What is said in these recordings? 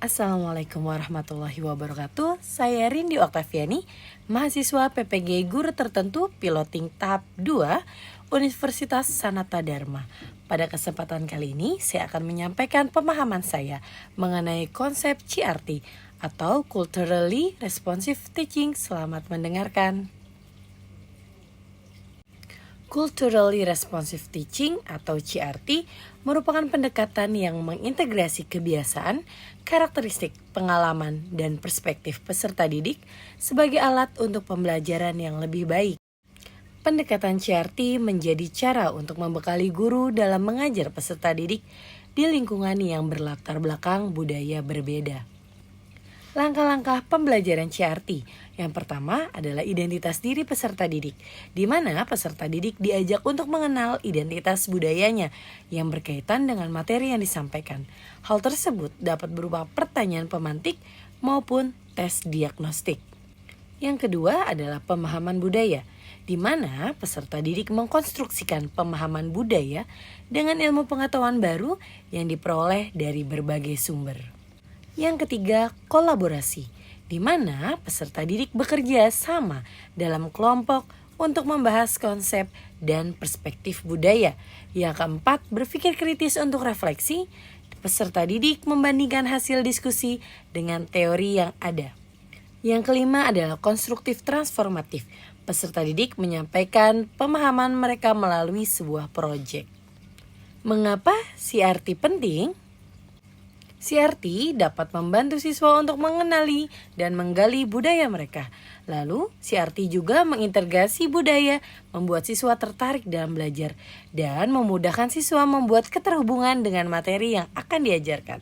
Assalamualaikum warahmatullahi wabarakatuh. Saya Rindi Oktaviani, mahasiswa PPG Guru Tertentu Piloting Tahap 2 Universitas Sanata Dharma. Pada kesempatan kali ini, saya akan menyampaikan pemahaman saya mengenai konsep CRT atau Culturally Responsive Teaching. Selamat mendengarkan. Culturally Responsive Teaching atau CRT merupakan pendekatan yang mengintegrasi kebiasaan, karakteristik, pengalaman, dan perspektif peserta didik sebagai alat untuk pembelajaran yang lebih baik. Pendekatan CRT menjadi cara untuk membekali guru dalam mengajar peserta didik di lingkungan yang berlatar belakang budaya berbeda. Langkah-langkah pembelajaran CRT. Yang pertama adalah identitas diri peserta didik, di mana peserta didik diajak untuk mengenal identitas budayanya yang berkaitan dengan materi yang disampaikan. Hal tersebut dapat berupa pertanyaan pemantik maupun tes diagnostik. Yang kedua adalah pemahaman budaya, di mana peserta didik mengkonstruksikan pemahaman budaya dengan ilmu pengetahuan baru yang diperoleh dari berbagai sumber. Yang ketiga, kolaborasi, di mana peserta didik bekerja sama dalam kelompok untuk membahas konsep dan perspektif budaya. Yang keempat, berpikir kritis untuk refleksi. Peserta didik membandingkan hasil diskusi dengan teori yang ada. Yang kelima adalah konstruktif transformatif. Peserta didik menyampaikan pemahaman mereka melalui sebuah proyek. Mengapa CRT penting? CRT dapat membantu siswa untuk mengenali dan menggali budaya mereka. Lalu, CRT juga mengintegrasi budaya, membuat siswa tertarik dalam belajar, dan memudahkan siswa membuat keterhubungan dengan materi yang akan diajarkan.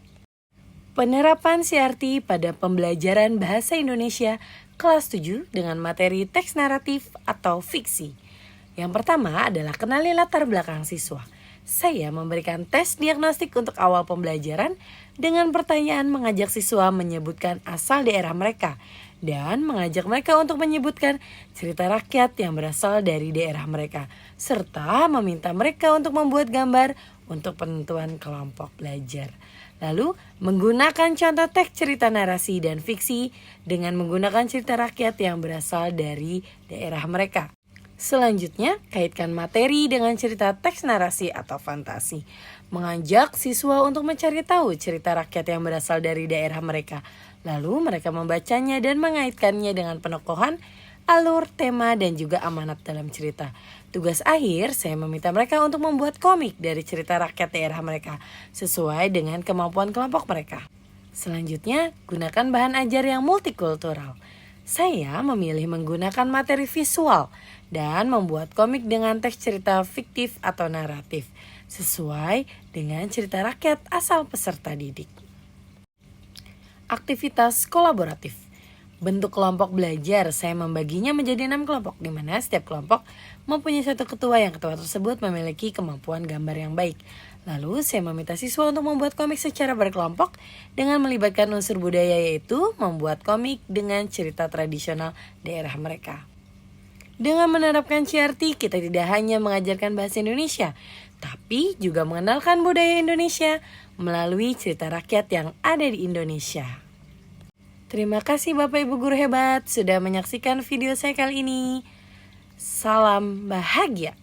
Penerapan CRT pada pembelajaran Bahasa Indonesia kelas 7 dengan materi teks naratif atau fiksi. Yang pertama adalah kenali latar belakang siswa. Saya memberikan tes diagnostik untuk awal pembelajaran dengan pertanyaan mengajak siswa menyebutkan asal daerah mereka dan mengajak mereka untuk menyebutkan cerita rakyat yang berasal dari daerah mereka, serta meminta mereka untuk membuat gambar untuk penentuan kelompok belajar. Lalu, menggunakan contoh teks cerita narasi dan fiksi dengan menggunakan cerita rakyat yang berasal dari daerah mereka. Selanjutnya, kaitkan materi dengan cerita teks narasi atau fantasi. Mengajak siswa untuk mencari tahu cerita rakyat yang berasal dari daerah mereka. Lalu mereka membacanya dan mengaitkannya dengan penokohan, alur, tema, dan juga amanat dalam cerita. Tugas akhir, saya meminta mereka untuk membuat komik dari cerita rakyat daerah mereka, sesuai dengan kemampuan kelompok mereka. Selanjutnya, gunakan bahan ajar yang multikultural. Saya memilih menggunakan materi visual dan membuat komik dengan teks cerita fiktif atau naratif sesuai dengan cerita rakyat asal peserta didik. Aktivitas kolaboratif. Bentuk kelompok belajar, saya membaginya menjadi 6 kelompok, di mana setiap kelompok mempunyai satu ketua yang ketua tersebut memiliki kemampuan gambar yang baik. Lalu saya meminta siswa untuk membuat komik secara berkelompok dengan melibatkan unsur budaya, yaitu membuat komik dengan cerita tradisional daerah mereka. Dengan menerapkan CRT, kita tidak hanya mengajarkan bahasa Indonesia, tapi juga mengenalkan budaya Indonesia melalui cerita rakyat yang ada di Indonesia. Terima kasih Bapak Ibu Guru hebat sudah menyaksikan video saya kali ini. Salam bahagia.